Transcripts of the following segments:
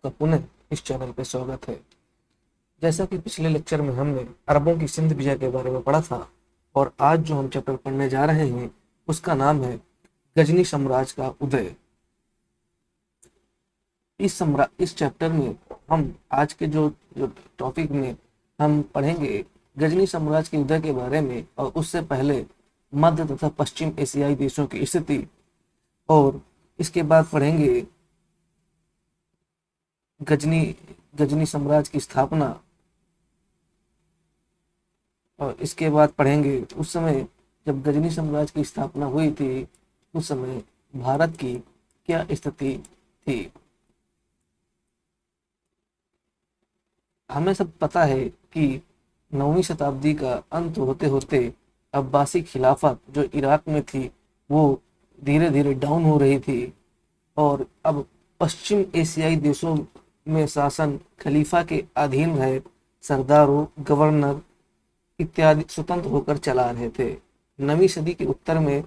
आपका पुनः इस चैनल पे स्वागत है। जैसा कि पिछले लेक्चर में हमने अरबों की सिंध विजय के बारे में पढ़ा था और आज जो हम चैप्टर पढ़ने जा रहे हैं उसका नाम है गजनी साम्राज्य का उदय। इस चैप्टर में हम आज के जो टॉपिक में हम पढ़ेंगे गजनी साम्राज्य के उदय के बारे में, और उससे पहले मध्य तथा पश्चिम एशियाई देशों की स्थिति, और इसके बाद पढ़ेंगे गजनी गजनी साम्राज्य की स्थापना, और इसके बाद पढ़ेंगे उस समय जब गजनी साम्राज्य की स्थापना हुई थी उस समय भारत की क्या स्थिति थी। हमें सब पता है कि 9वीं शताब्दी का अंत होते होते अब्बासी खिलाफत जो इराक में थी वो धीरे धीरे डाउन हो रही थी, और अब पश्चिम एशियाई देशों में शासन खलीफा के अधीन रहे सरदारों, गवर्नर इत्यादि स्वतंत्र होकर चला रहे थे। 9वीं सदी के उत्तर में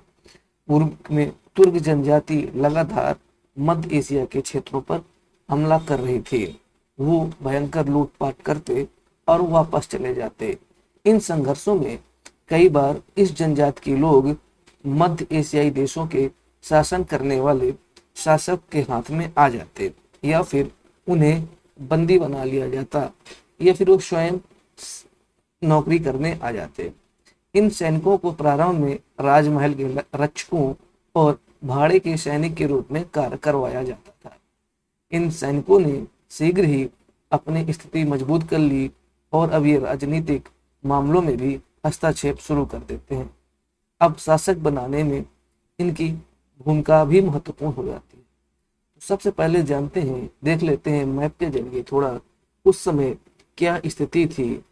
पूर्व में तुर्क जनजाति लगातार मध्य एशिया के क्षेत्रों पर हमला कर रही थी। वो भयंकर लूटपाट करते और वापस चले जाते। इन संघर्षों में कई बार इस जनजाति के लोग मध्य एशियाई देशों के शासन करने वाले शासक के हाथ में आ जाते, या फिर उन्हें बंदी बना लिया जाता, या फिर वो स्वयं नौकरी करने आ जाते। इन सैनिकों को प्रारंभ में राजमहल के रक्षकों और भाड़े के सैनिक के रूप में कार्य करवाया जाता था। इन सैनिकों ने शीघ्र ही अपनी स्थिति मजबूत कर ली और अब ये राजनीतिक मामलों में भी हस्तक्षेप शुरू कर देते हैं। अब शासक बनाने में इनकी भूमिका भी महत्वपूर्ण हो जाती है। तो सबसे पहले जानते हैं, देख लेते हैं मैप के जरिए थोड़ा उस समय क्या स्थिति थी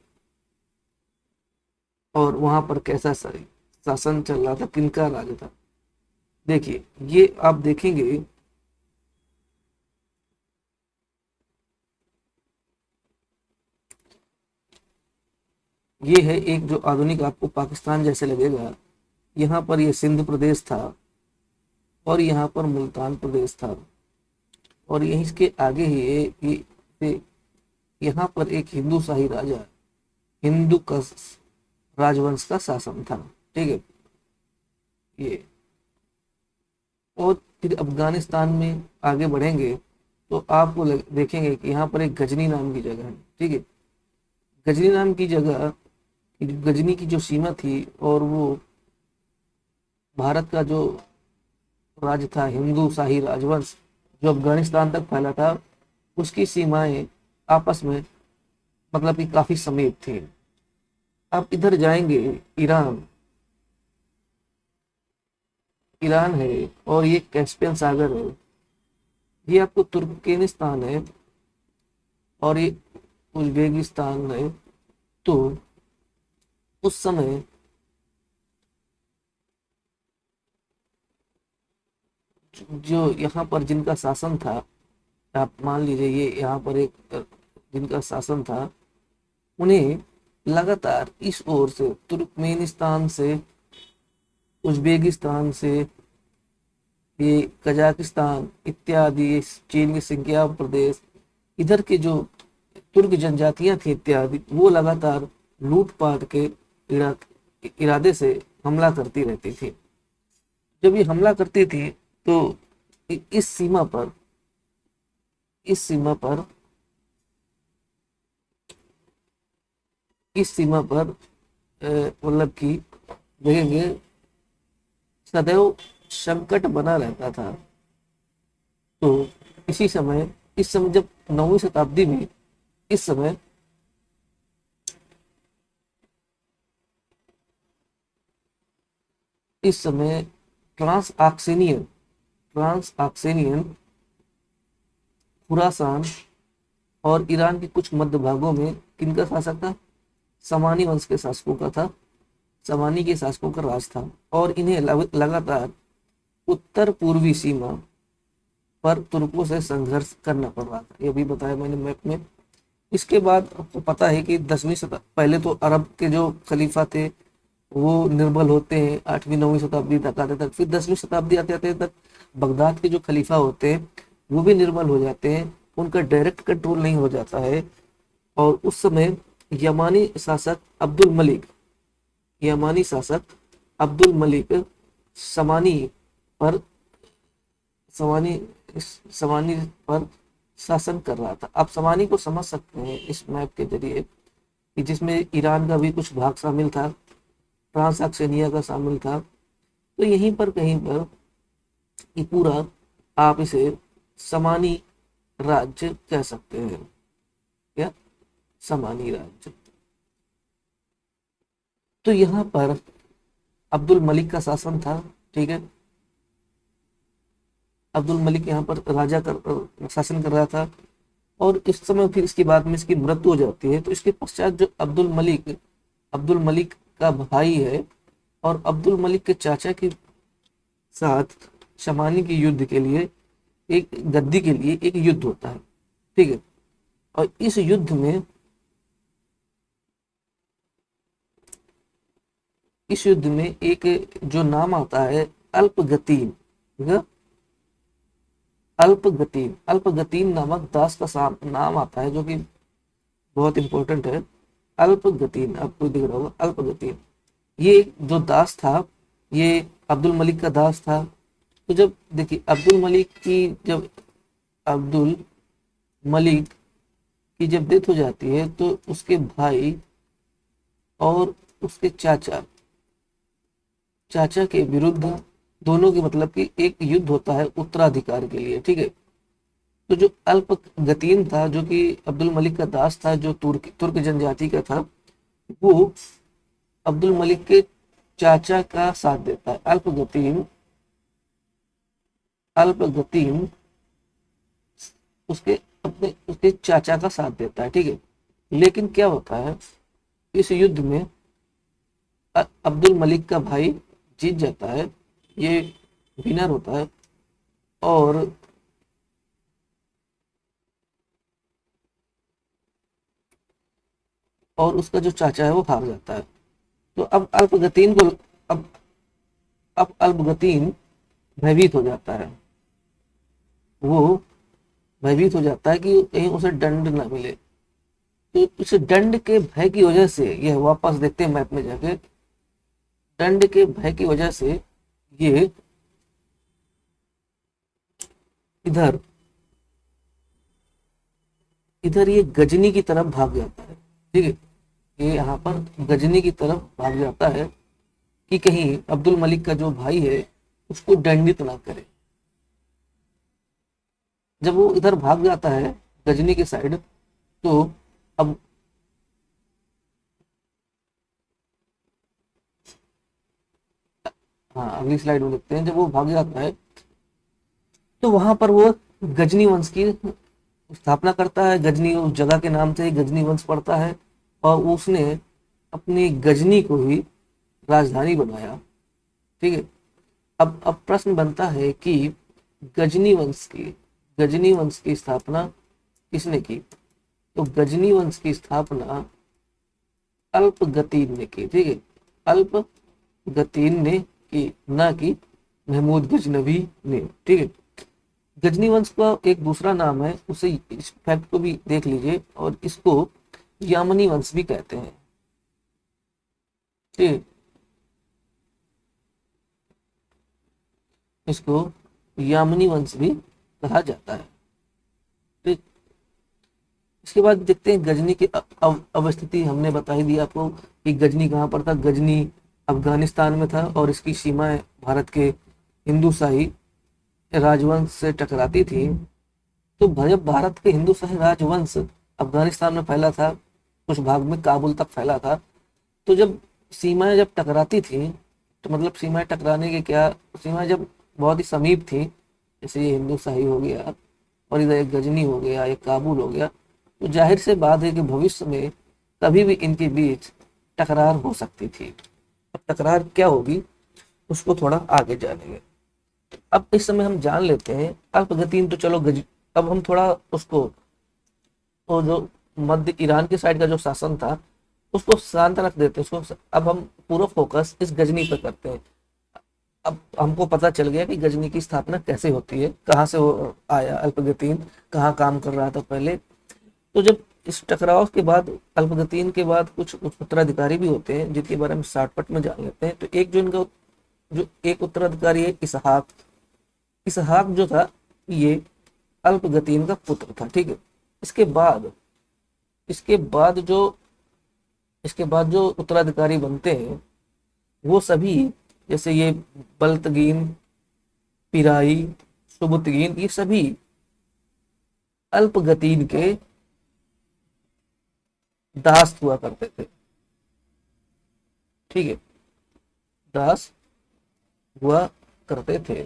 और वहां पर कैसा शासन चल रहा था, किनका राज था। देखिए, ये आप देखेंगे ये है एक जो आधुनिक आपको पाकिस्तान जैसे लगेगा। यहाँ पर ये सिंध प्रदेश था और यहाँ पर मुल्तान प्रदेश था, और यहीं इसके आगे ही यहाँ पर एक हिंदू शाही राजा, हिंदू का राजवंश का शासन था। ठीक है, ये। और फिर अफगानिस्तान में आगे बढ़ेंगे तो आपको देखेंगे कि यहाँ पर एक गजनी नाम की जगह है। ठीक है, गजनी नाम की जगह, गजनी की जो सीमा थी, और वो भारत का जो राज्य था, हिंदू शाही राजवंश जो अफगानिस्तान तक फैला था, उसकी सीमाएं आपस में मतलब कि काफी समीप थी। आप इधर जाएंगे, ईरान ईरान है, और ये कैस्पियन सागर है। ये आपको तुर्कमेनिस्तान है और ये उज्बेकिस्तान है। तो उस समय जो यहाँ पर जिनका शासन था, आप मान लीजिए ये यहाँ पर एक जिनका शासन था, उन्हें लगातार इस ओर से तुर्कमेनिस्तान से, उज्बेकिस्तान से, ये कजाकिस्तान इत्यादि, चीन के सिंकियाव प्रदेश, इधर के जो तुर्क जनजातियां थी इत्यादि, वो लगातार लूटपाट के इरादे से हमला करती रहती थी। जब ये हमला करती थी तो इस सीमा पर इस सीमा पर इस सीमा पर मतलब कि देखेंगे सदैव संकट बना रहता था। तो इस समय जब 9वीं शताब्दी में इस समय ट्रांस आक्सेनियन खुरासान और ईरान के कुछ मध्य भागों में किनका शासक था? समानी वंश के शासकों का था। समानी के शासकों का राज था, और इन्हें लगातार उत्तर पूर्वी सीमा पर तुर्कों से संघर्ष करना पड़ रहा था। ये भी बताया मैंने मैप में। इसके बाद आपको पता है कि 10वीं शताब्दी, पहले तो अरब के जो खलीफा थे वो निर्बल होते हैं, 8वीं 9वीं शताब्दी तक आते तक। फिर 10वीं शताब्दी आते आते तक बगदाद के जो खलीफा होते हैं वो भी निर्बल हो जाते हैं, उनका डायरेक्ट कंट्रोल नहीं हो जाता है। और उस समय यमानी शासक अब्दुल मलिक यमानी शासक अब्दुल मलिक समानी पर समानी समानी पर शासन कर रहा था। आप समानी को समझ सकते हैं इस मैप के जरिए कि जिसमें ईरान का भी कुछ भाग शामिल था, फ्रांस अक्सेनिया का शामिल था। तो यहीं पर कहीं पर ये पूरा आप इसे समानी राज्य कह सकते हैं, या समानी राज्य। तो यहाँ पर अब्दुल मलिक का शासन था, ठीक है। अब्दुल मलिक यहाँ पर राजा कर शासन कर रहा था। और इस समय फिर इसके बाद में इसकी मृत्यु हो जाती है। तो इसके पश्चात जो अब्दुल मलिक का भाई है और अब्दुल मलिक के चाचा के साथ शमानी के युद्ध के लिए एक गद्दी के लिए एक युद्ध होता है, ठीक है। और इस युद्ध में एक जो नाम आता है अल्पगतीन, ठीक है? अल्पगतीन नामक दास का नाम आता है, जो कि बहुत इंपॉर्टेंट है। अल्पगतीन आपको दिख रहा होगा, अल्पगतीन ये जो दास था, ये अब्दुल मलिक का दास था। तो जब देखिए अब्दुल मलिक की जब डेथ हो जाती है तो उसके भाई और उसके चाचा के विरुद्ध दोनों के मतलब कि एक युद्ध होता है उत्तराधिकार के लिए, ठीक है। तो जो अल्पगतीन था, जो कि अब्दुल मलिक का दास था, जो तुर्क जनजाति का था, वो अब्दुल मलिक के चाचा का साथ देता है। अल्पगतीन उसके चाचा का साथ देता है, ठीक है। लेकिन क्या होता है, इस युद्ध में अब्दुल मलिक का भाई जीत जाता है, ये विनर होता है। और उसका जो चाचा है वो हार जाता है। तो अब अल्पगतीन भयभीत हो जाता है। वो भयभीत हो जाता है कि कहीं उसे दंड ना मिले। तो इस दंड के भय की वजह से, यह वापस देखते हैं मैप में जाके, दंड के भय की वजह से ये इधर इधर ये गजनी की तरफ भाग जाता है, ठीक है। ये यहाँ पर गजनी की तरफ भाग जाता है कि कहीं अब्दुल मलिक का जो भाई है उसको दंडित ना करे। जब वो इधर भाग जाता है गजनी के साइड, तो अब हाँ, अगली स्लाइड में देखते हैं। जब वो भाग जाता है तो वहां पर वो गजनी वंश की स्थापना करता है। गजनी उस जगह के नाम से ही गजनी वंश पड़ता है। और उसने अपनी गजनी को ही राजधानी बनाया, ठीक है। अब प्रश्न बनता है कि गजनी वंश की स्थापना किसने की? तो गजनी वंश की स्थापना अल्पगतीन ने की, ठीक है। अल्पगतीन ने की, ना कि महमूद गजनवी ने, ठीक है। गजनी वंश का एक दूसरा नाम है, उसे इस फैक्ट को भी देख लीजिए, और इसको यामनी वंश भी कहते हैं, ठीक है। इसको यामनी वंश भी कहा जाता है, ठीक। इसके बाद देखते हैं गजनी की अवस्थिति। हमने बता ही दिया आपको कि गजनी कहाँ पर था। गजनी अफगानिस्तान में था और इसकी सीमाएं भारत के हिंदू शाही राजवंश से टकराती थी। तो जब भारत के हिंदू शाही राजवंश अफगानिस्तान में फैला था, कुछ भाग में काबुल तक फैला था, तो जब सीमाएं जब टकराती थी, तो मतलब सीमाएं टकराने के क्या, सीमाएं जब बहुत ही समीप थी, जैसे ये हिंदू शाही हो गया और इधर एक गजनी हो गया, एक काबुल हो गया, तो जाहिर से बात है कि भविष्य में कभी भी इनके बीच टकरार हो सकती थी। अब टकरार क्या होगी उसको थोड़ा आगे जानेंगे। अब इस समय हम जान लेते हैं अल्पगतीन तो चलो अब हम थोड़ा उसको, वो जो मध्य ईरान के साइड का जो शासन था उसको शांत रख देते हैं उसको। अब हम पूरा फोकस इस गजनी पर करते हैं। अब हमको पता चल गया कि गजनी की स्थापना कैसे होती है, कहाँ से वो आया अल्पगतीन, कहाँ काम कर रहा था पहले। तो जब इस टकराव के बाद, अल्पगतीन के बाद कुछ उत्तराधिकारी भी होते हैं जिनके बारे में शॉर्टकट में जान लेते हैं। तो एक जो इनका जो एक उत्तराधिकारी है इसहाक, इसहाक जो था ये अल्पगतीन का पुत्र था, ठीक है। इसके बाद इसके बाद जो इसके बाद जो उत्तराधिकारी बनते हैं वो सभी, जैसे ये बल्तगीन, पिराई, सुबुतगीन, ये सभी अल्पगतीन के दास हुआ करते थे, ठीक है, दास हुआ करते थे।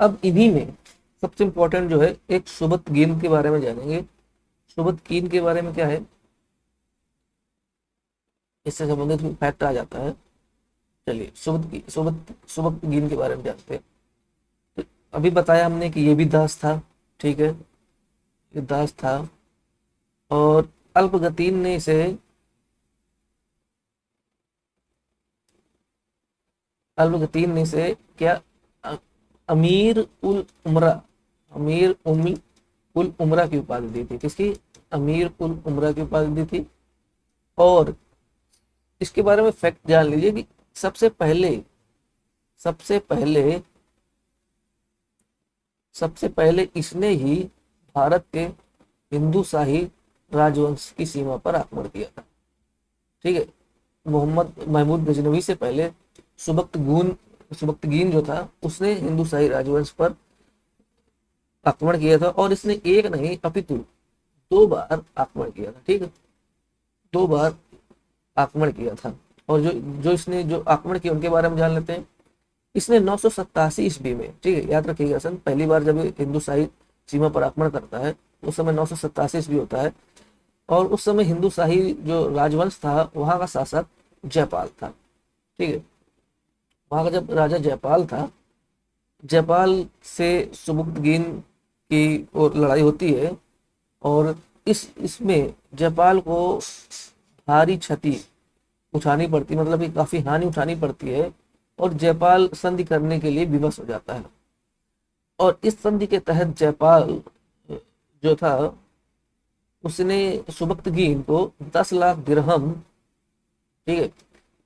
अब इन्हीं में सबसे इंपॉर्टेंट जो है एक सुबतगीन के बारे में जानेंगे। सुबतगीन के बारे में क्या है, इससे संबंधित फैक्ट आ जाता है। चलिए सुबतगीन के बारे में जानते हैं। तो अभी बताया हमने कि ये भी दास था, ठीक है, ये दास था। और अल्पगतीन ने इसे क्या अमीर उल उमरा, अमीर उल उमरा की उपाधि दी थी। किसकी? अमीर उल उमरा की उपाधि दी थी। और इसके बारे में फैक्ट जान लीजिए कि सबसे पहले सबसे पहले सबसे पहले इसने ही भारत के हिंदू शाही राजवंश की सीमा पर आक्रमण किया था, ठीक है। मोहम्मद महमूद गजनवी से पहले सुबक्तगीन जो था उसने हिंदू शाही राजवंश पर आक्रमण किया था। और इसने एक नहीं अपितु 2 बार आक्रमण किया था, ठीक है, 2 बार आक्रमण किया था। और जो जो इसने जो आक्रमण किया उनके बारे में जान लेते हैं। इसने 987 ईस्वी में, ठीक है, याद रखिएगा सन, पहली बार जब हिंदू शाही सीमा पर आक्रमण करता है उस समय 987 ईस्वी होता है। और उस समय हिंदू शाही जो राजवंश था वहां का शासक जयपाल था, ठीक है। वहां का जब राजा जयपाल था, जयपाल से सुबुक्तगीन की और लड़ाई होती है। और इसमें जयपाल को भारी क्षति उठानी पड़ती, मतलब कि काफी हानि उठानी पड़ती है। और जयपाल संधि करने के लिए विवश हो जाता है। और इस संधि के तहत जयपाल जो था उसने सुबक्तगीन को 10 लाख दिरहम, ठीक है,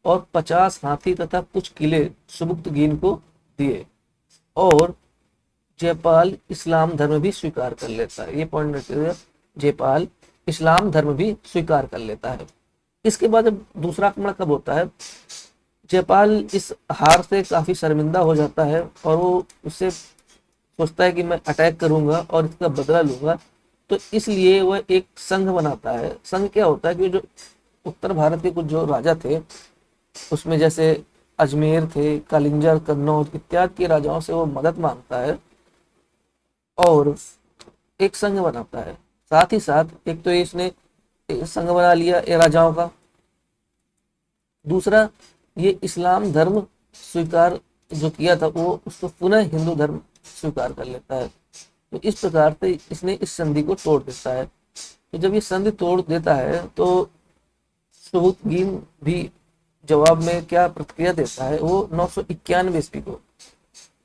और 50 हाथी तथा कुछ किले सुबक्तगीन को दिए। और जयपाल इस्लाम धर्म भी स्वीकार कर लेता है, ये पॉइंट रखिएगा, जयपाल इस्लाम धर्म भी स्वीकार कर लेता है। इसके बाद जब दूसरा आक्रमण कब होता है, जयपाल इस हार से काफी शर्मिंदा हो जाता है और वो उससे सोचता है कि मैं अटैक करूंगा और इसका बदला लूंगा। तो इसलिए वह एक संघ बनाता है। संघ क्या होता है कि जो उत्तर भारत के कुछ जो राजा थे उसमें जैसे अजमेर थे, कालिंजर, कन्नौज इत्यादि के राजाओं से वो मदद मांगता है और एक संघ बनाता है। साथ ही साथ एक तो इसने संघ बना लिया ये राजाओं का, दूसरा ये इस्लाम धर्म स्वीकार जो किया था वो उसको पुनः हिंदू धर्म स्वीकार कर लेता है। तो इस प्रकार से इसने इस संधि को तोड़ देता है। तो जब ये संधि तोड़ देता है तो सुबुक्तगीन भी जवाब में क्या प्रतिक्रिया देता है, वो 991 ईस्वी को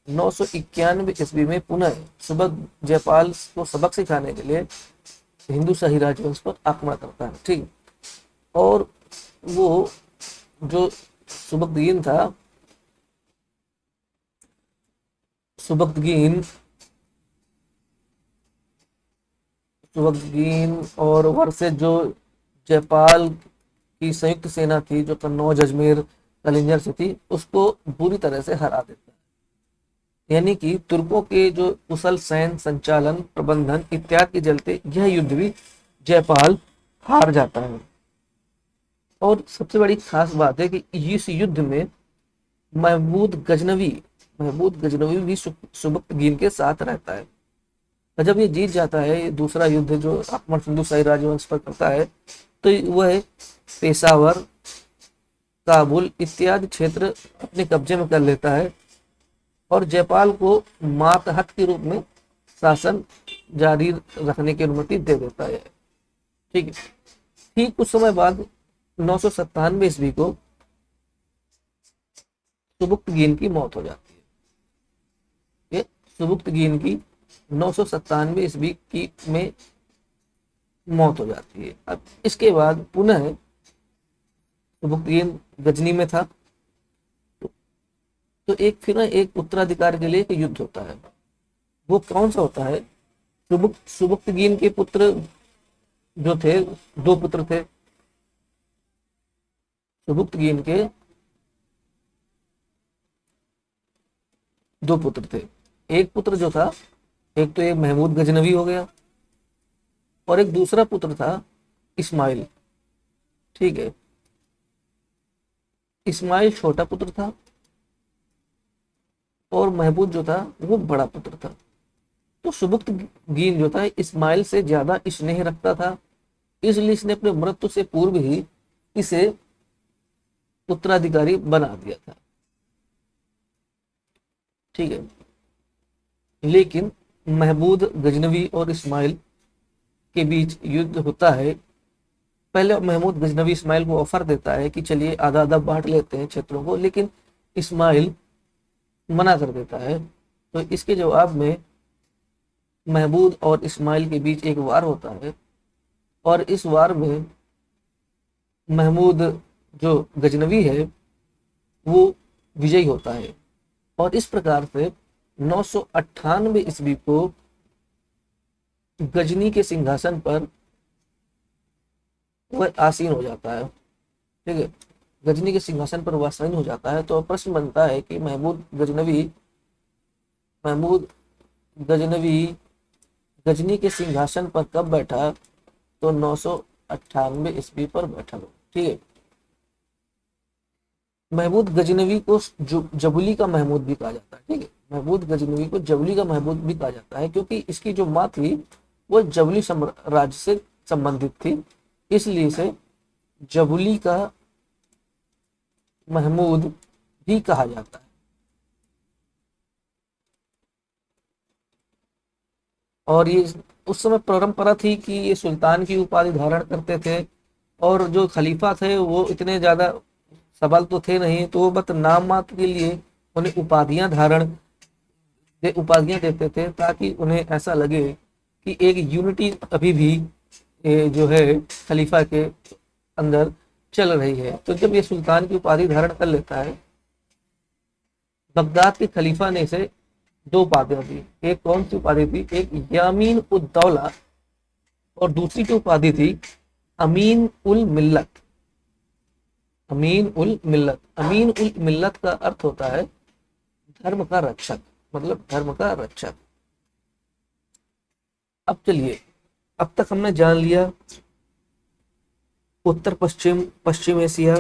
991 ईस्वी में पुनः सुबह जयपाल को सबक सिखाने के लिए हिंदू शाही राजवंश पर आक्रमण करता है, ठीक। और वो जो सुबक्तगीन था, सुबक्तगीन और वर्षे जो जयपाल की संयुक्त सेना थी जो कन्नौज, अजमेर, कलिंजर से थी, उसको बुरी तरह से हरा देता है। यानी कि तुर्कों के जो कुशल सैन्य संचालन, प्रबंधन इत्यादि के चलते यह युद्ध भी जयपाल हार जाता है। और सबसे बड़ी खास बात है कि इस युद्ध में महमूद गजनवी भी सुबक्तगीन के साथ रहता है। और जब ये जीत जाता है, ये दूसरा युद्ध जो आक्रमण हिंदू शाही राजवंश पर करता है, तो वह पेशावर, काबुल इत्यादि क्षेत्र अपने कब्जे में कर लेता है और जयपाल को मातहत के रूप में शासन जारी रखने की अनुमति दे देता है, ठीक है। ठीक कुछ समय बाद 997 ईस्वी को सुबुक्तगीन की मौत हो जाती है। ये सुबुक्तगीन की 997 ईस्वी की में मौत हो जाती है। अब इसके बाद पुनः सुबुक्तगीन गजनी में था, तो एक फिर एक उत्तराधिकार के लिए एक युद्ध होता है। वो कौन सा होता है? सुबुक्तगीन के पुत्र जो थे, दो पुत्र थे सुबुक्तगीन के, दो पुत्र थे। एक पुत्र जो था, एक तो एक महमूद गजनवी हो गया, और एक दूसरा पुत्र था इस्माइल। ठीक है, इस्माइल छोटा पुत्र था और महमूद जो था वो बड़ा पुत्र था। तो सुबुक्तगीन जो था इस्माइल से ज्यादा स्नेह रखता था, इसलिए इसने अपने मृत्यु से पूर्व ही इसे उत्तराधिकारी बना दिया था। ठीक है, लेकिन महमूद गजनवी और इस्माइल के बीच युद्ध होता है। पहले महमूद गजनवी इस्माइल को ऑफर देता है कि चलिए आधा आधा बांट लेते हैं क्षेत्रों को, लेकिन इस्माइल मना कर देता है। तो इसके जवाब में महमूद और इस्माइल के बीच एक वार होता है, और इस वार में महमूद जो गजनवी है वो विजयी होता है, और इस प्रकार से 998 ईस्वी को गजनी के सिंहासन पर वह आसीन हो जाता है। ठीक है, गजनी के सिंहासन पर वह आसीन हो जाता है। तो प्रश्न बनता है कि महमूद गजनवी गजनी के सिंहासन पर कब बैठा? तो 998 ईस्वी पर बैठा। ठीक है, महमूद गजनवी को जबुली का महमूद भी कहा जाता है। ठीक है, महमूद गजनवी को जबुली का महमूद भी कहा जाता है, क्योंकि इसकी जो माँ थी वो जबुली राज्य से संबंधित थी, इसलिए इसे जबुली का महमूद भी कहा जाता है। और ये उस समय परंपरा थी कि ये सुल्तान की उपाधि धारण करते थे, और जो खलीफा थे वो इतने ज्यादा सबल तो थे नहीं, तो वो बस नाम मात्र के लिए उन्हें उपाधियां देते थे, ताकि उन्हें ऐसा लगे कि एक यूनिटी अभी भी जो है खलीफा के अंदर चल रही है। तो जब ये सुल्तान की उपाधि धारण कर लेता है, बगदाद के खलीफा ने इसे दो उपाधियां दी। एक कौन सी उपाधि थी? एक यामीन उद्दौला, और दूसरी की उपाधि थी अमीन उल मिल्लत। अमीन उल मिल्लत, अमीन उल मिल्लत का अर्थ होता है धर्म का रक्षक, मतलब धर्म का रक्षक। अब चलिए, अब तक हमने जान लिया उत्तर पश्चिम एशिया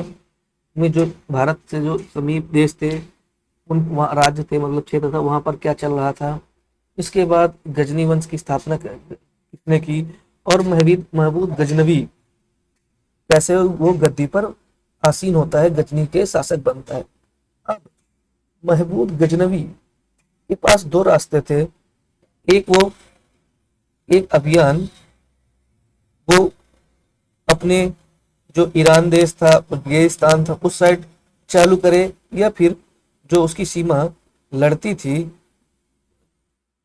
में जो भारत से जो समीप देश थे, उन राज्य थे, मतलब क्षेत्र था, वहां पर क्या चल रहा था। इसके बाद गजनी वंश की स्थापना किसने की, और महमूद गजनवी कैसे वो गद्दी पर आसीन होता है, गजनी के शासक बनता है। अब महमूद गजनवी के पास दो रास्ते थे। एक अभियान वो अपने जो ईरान देश था, अफगानिस्तान था, उस साइड चालू करे, या फिर जो उसकी सीमा लड़ती थी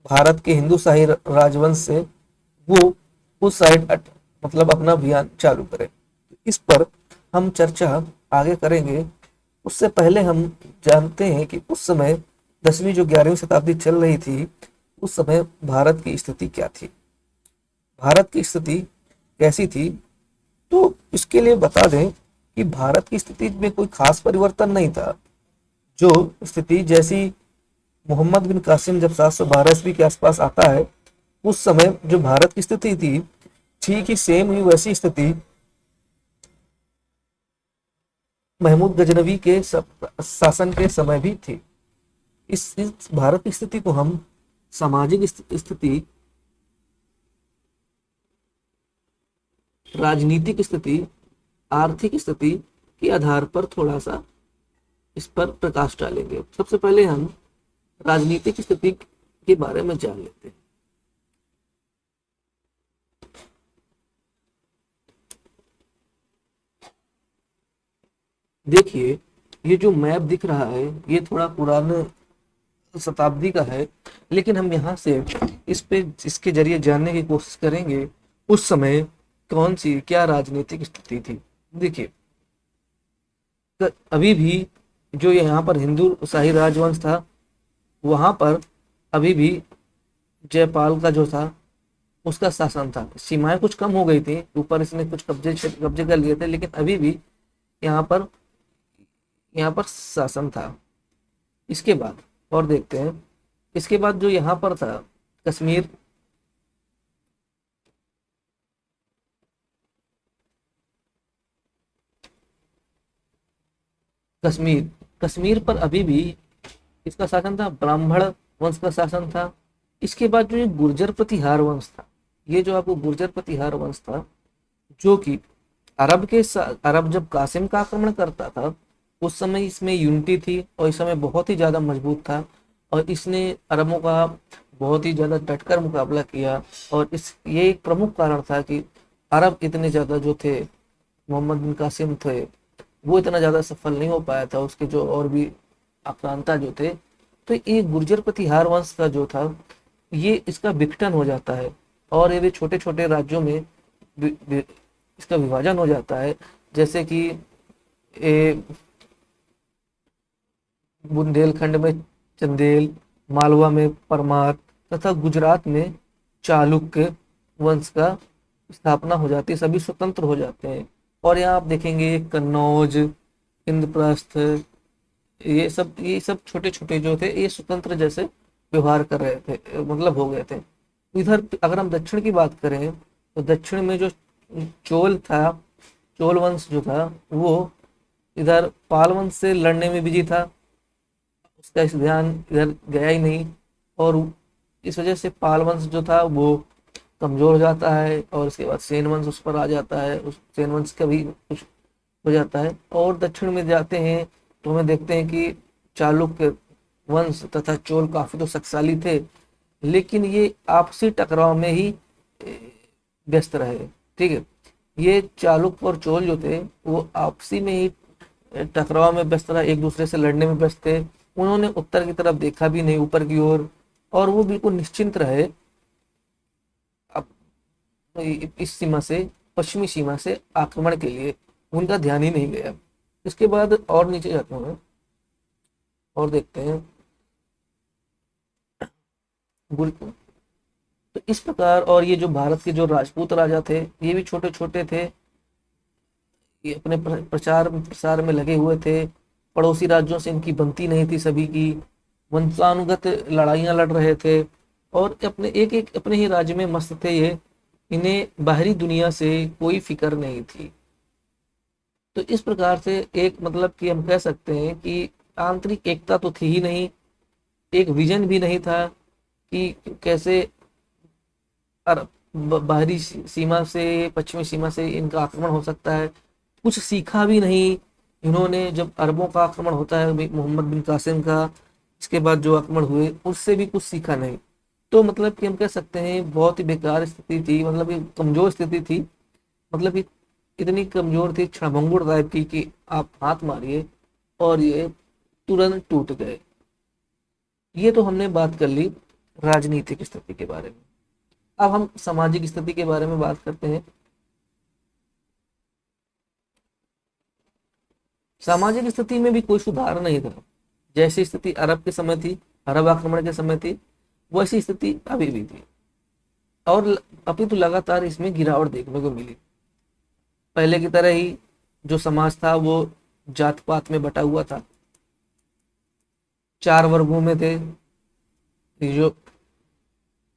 भारत के हिंदू शाही राजवंश से, वो उस साइड मतलब अपना अभियान चालू करे। इस पर हम चर्चा आगे करेंगे। उससे पहले हम जानते हैं कि उस समय 10वीं जो 11वीं शताब्दी चल रही थी, उस समय भारत की स्थिति क्या थी, भारत की स्थिति कैसी थी। तो इसके लिए बता दें कि भारत की स्थिति में कोई खास परिवर्तन नहीं था। जो स्थिति जैसी मोहम्मद बिन कासिम जब 712 ईस्वी के आसपास आता है, उस समय जो भारत की स्थिति थी ठीक ही सेम ही वैसी स्थिति महमूद गजनवी के शासन के समय भी थी। इस भारत की स्थिति को हम सामाजिक स्थिति, राजनीतिक स्थिति, आर्थिक स्थिति के आधार पर थोड़ा सा इस पर प्रकाश डालेंगे। सबसे पहले हम राजनीतिक स्थिति के बारे में जान लेते हैं। देखिए, ये जो मैप दिख रहा है ये थोड़ा पुराने शताब्दी का है, लेकिन हम यहाँ से इसके जरिए जानने की कोशिश करेंगे उस समय कौन सी क्या राजनीतिक स्थिति थी। देखिए, अभी भी जो यहाँ पर हिंदू शाही राजवंश था, वहां पर अभी भी जयपाल का जो था उसका शासन था। सीमाएं कुछ कम हो गई थी, ऊपर इसने कुछ कब्जे कर लिए थे, लेकिन अभी भी यहाँ पर शासन था। इसके बाद और देखते हैं, इसके बाद जो यहाँ पर था कश्मीर, कश्मीर कश्मीर पर अभी भी इसका शासन था, ब्राह्मण वंश का शासन था। इसके बाद जो ये गुर्जर प्रतिहार वंश था, ये जो आपको गुर्जर प्रतिहार वंश था, जो कि अरब जब कासिम का आक्रमण करता था उस समय इसमें यूनिटी थी और इस समय बहुत ही ज्यादा मजबूत था, और इसने अरबों का बहुत ही ज्यादा डटकर मुकाबला किया। और ये एक प्रमुख कारण था कि अरब इतने ज्यादा जो थे, मोहम्मद बिन कासिम थे, वो इतना ज्यादा सफल नहीं हो पाया था, उसके जो और भी आक्रांता जो थे। तो ये गुर्जर प्रतिहार वंश का जो था, ये इसका विघटन हो जाता है और ये छोटे छोटे राज्यों में इसका विभाजन हो जाता है। जैसे कि बुंदेलखंड में चंदेल, मालवा में परमार तथा गुजरात में चालुक्य वंश का स्थापना हो जाती है, सभी स्वतंत्र हो जाते हैं। और यहाँ आप देखेंगे कन्नौज, इंद्रप्रस्थ, ये सब छोटे छोटे जो थे ये स्वतंत्र जैसे व्यवहार कर रहे थे, मतलब हो गए थे। इधर अगर हम दक्षिण की बात करें तो दक्षिण में जो चोल था, चोल वंश जो था, वो इधर पाल वंश से लड़ने में बिजी था, उसका इस ध्यान इधर गया ही नहीं, और इस वजह से पाल वंश जो था वो कमजोर हो जाता है, और उसके बाद सेन वंश उस पर आ जाता है, उस सेन वंश का भी कुछ हो जाता है। और दक्षिण में जाते हैं तो हमें देखते हैं कि चालुक्य वंश तथा चोल काफी तो शक्तिशाली थे, लेकिन ये आपसी टकराव में ही व्यस्त रहे। ठीक है, ये चालुक्य और चोल जो थे वो आपसी में ही टकराव में व्यस्त रहा, एक दूसरे से लड़ने में व्यस्त थे। उन्होंने उत्तर की तरफ देखा भी नहीं, ऊपर की ओर, और वो बिल्कुल निश्चिंत रहे अब इस सीमा से, पश्चिमी सीमा से आक्रमण के लिए उनका ध्यान ही नहीं गया। इसके बाद और नीचे जाते हैं और देखते हैं तो इस प्रकार। और ये जो भारत के जो राजपूत राजा थे ये भी छोटे छोटे थे, ये अपने प्रचार प्रसार में लगे हुए थे, पड़ोसी राज्यों से इनकी बनती नहीं थी, सभी की वंशानुगत लड़ाइयां लड़ रहे थे, और अपने एक एक अपने ही राज्य में मस्त थे ये, इन्हें बाहरी दुनिया से कोई फिक्र नहीं थी। तो इस प्रकार से एक मतलब कि हम कह सकते हैं कि आंतरिक एकता तो थी ही नहीं, एक विजन भी नहीं था कि कैसे बाहरी सीमा से, पश्चिमी सीमा से इनका आक्रमण हो सकता है। कुछ सीखा भी नहीं इन्होंने, जब अरबों का आक्रमण होता है मोहम्मद बिन कासिम का, इसके बाद जो आक्रमण हुए उससे भी कुछ सीखा नहीं। तो मतलब कि हम कह सकते हैं बहुत ही बेकार स्थिति थी, मतलब कि कमजोर स्थिति थी, मतलब कि इतनी कमजोर थी, क्षणभंगुर टाइप की कि आप हाथ मारिए और ये तुरंत टूट गए। ये तो हमने बात कर ली राजनीतिक स्थिति के बारे में। अब हम सामाजिक स्थिति के बारे में बात करते हैं। सामाजिक स्थिति में भी कोई सुधार नहीं था। जैसी स्थिति अरब के समय थी, अरब आक्रमण के समय थी, वैसी स्थिति अभी भी थी, और अभी तो लगातार इसमें गिरावट देखने को मिली। पहले की तरह ही जो समाज था वो जात पात में बटा हुआ था, 4 वर्गों में थे। जो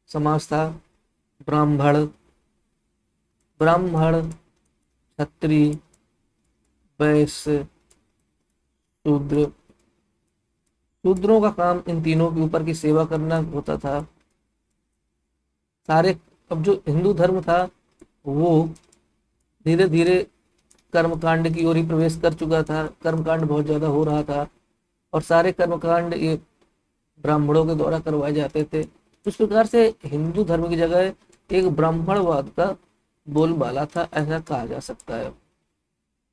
समाज था, ब्राह्मण ब्राह्मण क्षत्रिय, वैश्य, शूद्र। शूद्रों का काम इन तीनों के ऊपर की सेवा करना होता था। सारे, अब जो हिंदू धर्म था वो धीरे धीरे कर्मकांड की ओर ही प्रवेश कर चुका था, कर्मकांड बहुत ज्यादा हो रहा था, और सारे कर्मकांड ये ब्राह्मणों के द्वारा करवाए जाते थे। इस प्रकार से हिंदू धर्म की जगह एक ब्राह्मणवाद का बोलबाला था, ऐसा कहा जा सकता है।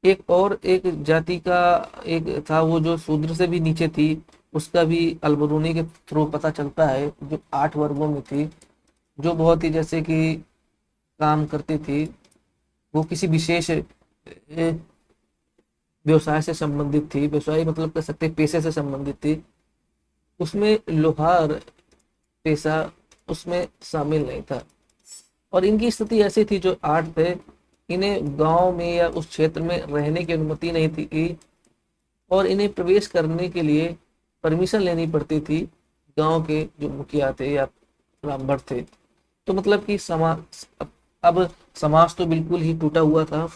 एक और एक जाति का एक था, वो जो शूद्र से भी नीचे थी, उसका भी अलबरूनी के थ्रू पता चलता है, जो 8 वर्गों में थी, जो बहुत ही जैसे कि काम करती थी, वो किसी विशेष व्यवसाय से संबंधित थी, व्यवसाय मतलब कह सकते हैं पेशे से संबंधित थी, उसमें लोहार पेशा उसमें शामिल नहीं था। और इनकी स्थिति ऐसी थी, जो 8 थे, इन्हें गांव में या उस क्षेत्र में रहने की अनुमति नहीं थी, और इन्हें प्रवेश करने के लिए परमिशन लेनी पड़ती थी गांव के जो मुखिया थे या ब्राह्मण थे। तो मतलब कि समाज, अब समाज तो बिल्कुल ही टूटा हुआ था,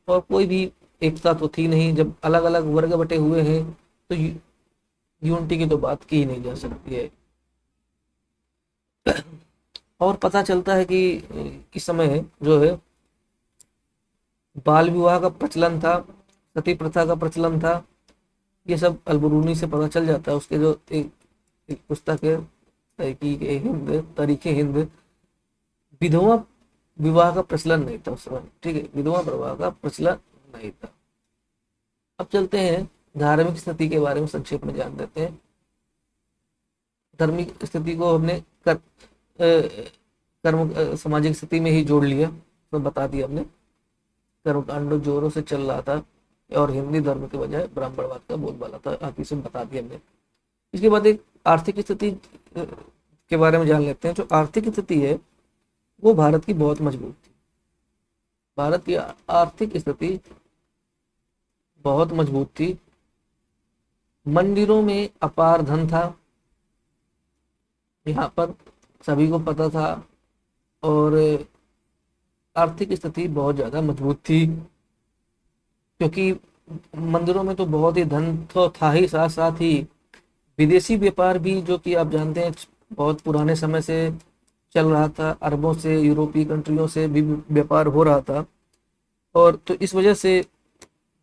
और कोई भी एकता तो थी नहीं। जब अलग अलग वर्ग बटे हुए हैं तो यूनिटी की तो बात की ही नहीं जा सकती है। और पता चलता है कि इस समय जो है बाल विवाह का प्रचलन था, सती प्रथा का प्रचलन था, ये सब अलबरूनी से पता चल जाता है। उसके जो एक पुस्तक है तहकीक हिंद, तारीख हिंद, विधवा विवाह का प्रचलन नहीं था उस समय, ठीक है, विधवा विवाह का प्रचलन नहीं था। अब चलते हैं धार्मिक स्थिति के बारे में संक्षेप में जान लेते हैं। धार्मिक स्थिति को हमने कर्म सामाजिक स्थिति में ही जोड़ लिया, तो बता दिया हमने। कर्मकांड जोरों से चल रहा था, और हिंदी धर्म के बजाय ब्राह्मणवाद का बोलबाला था, आप इसे बता दिया हमने। इसके बाद एक आर्थिक स्थिति के बारे में जान लेते हैं। जो आर्थिक स्थिति है वो भारत की बहुत मजबूत थी। भारत की आर्थिक स्थिति बहुत मजबूत थी। मंदिरों में अपार धन था, यहाँ पर सभी को पता था, और आर्थिक स्थिति बहुत ज्यादा मजबूत थी, क्योंकि मंदिरों में तो बहुत ही धन तो था ही, साथ साथ ही विदेशी व्यापार भी, जो कि आप जानते हैं बहुत पुराने समय से चल रहा था। अरबों से, यूरोपीय कंट्रियों से भी व्यापार हो रहा था, और तो इस वजह से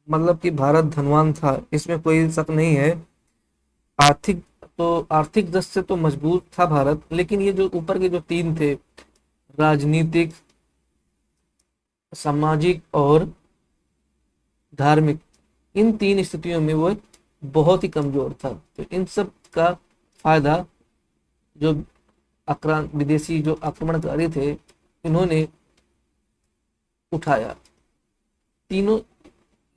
मतलब कि भारत धनवान था, इसमें कोई शक नहीं है। आर्थिक आर्थिक दृष्टि से तो मजबूत था भारत, लेकिन ये जो ऊपर के जो तीन थे, राजनीतिक, सामाजिक और धार्मिक, इन तीन स्थितियों में वो बहुत ही कमजोर था। तो इन सब का फायदा जो आक्रांत विदेशी जो आक्रमणकारी थे, इन्होंने उठाया। तीनों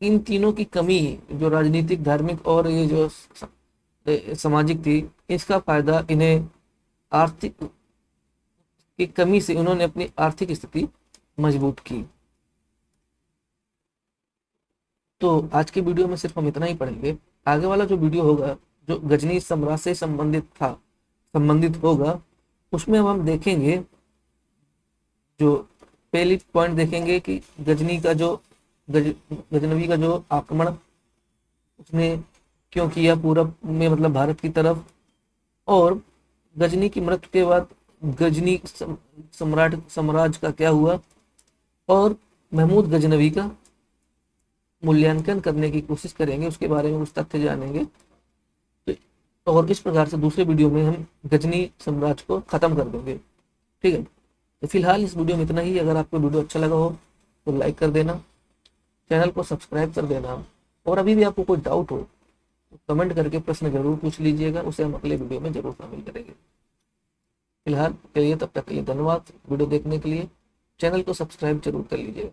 इन तीनों की कमी, जो राजनीतिक, धार्मिक और ये जो सामाजिक थी, इसका फायदा इन्हें आर्थिक की कमी से उन्होंने अपनी आर्थिक स्थिति मजबूत की। तो आज के वीडियो में सिर्फ हम इतना ही पढ़ेंगे। आगे वाला जो वीडियो होगा, जो गजनी साम्राज्य से संबंधित होगा, उसमें हम देखेंगे, जो पहली पॉइंट देखेंगे कि गजनी का जो गजनवी का जो आक्रमण उसने क्यों किया पूरब में, मतलब भारत की तरफ, और गजनी की मृत्यु के बाद गजनी साम्राज्य का क्या हुआ, और महमूद गजनवी का मूल्यांकन करने की कोशिश करेंगे, उसके बारे में कुछ तथ्य जानेंगे। तो और इस प्रकार से दूसरे वीडियो में हम गजनी साम्राज्य को खत्म कर देंगे, ठीक है। तो फिलहाल इस वीडियो में इतना ही। अगर आपको वीडियो अच्छा लगा हो तो लाइक कर देना, चैनल को सब्सक्राइब कर देना, और अभी भी आपको कोई डाउट हो तो कमेंट करके प्रश्न जरूर पूछ लीजिएगा, उसे हम अगले वीडियो में जरूर शामिल करेंगे। फिलहाल के लिए तब तक के लिए धन्यवाद वीडियो देखने के लिए। चैनल को सब्सक्राइब जरूर कर लीजिएगा।